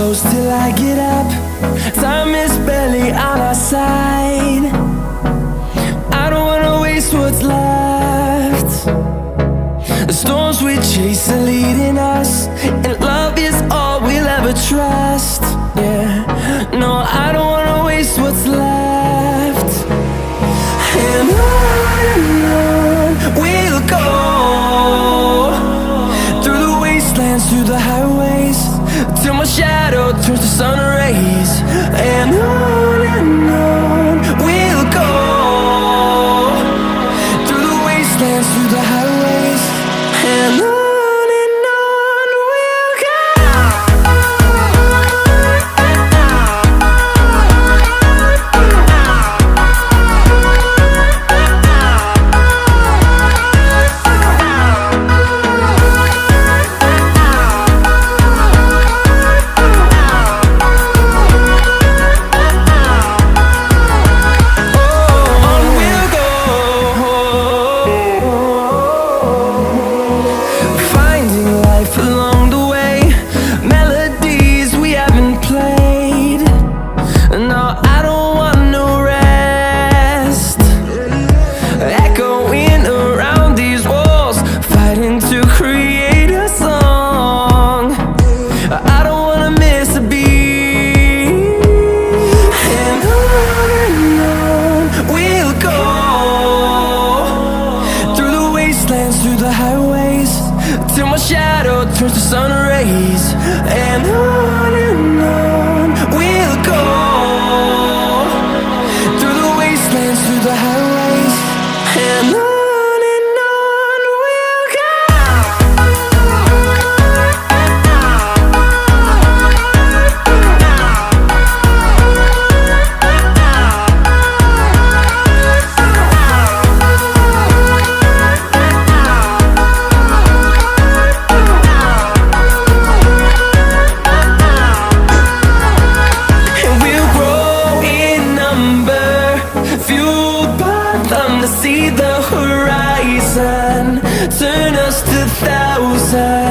close till I get up. Time is barely on our side. I don't wanna waste what's left. The storms we chase are leading us, and love is all we'll ever trust. Yeah, no, I don't wanna waste what's left. And on we'll go, through the wastelands, through the highways, till my shadow turns to sun rays. And on we'll go, through the wastelands, through the highways, and on we'll go. Through the highways, till my shadow turns to sun rays. And on we'll go, through the wastelands, through the highways, and on we'll go. To see the horizon, turn us to thousands.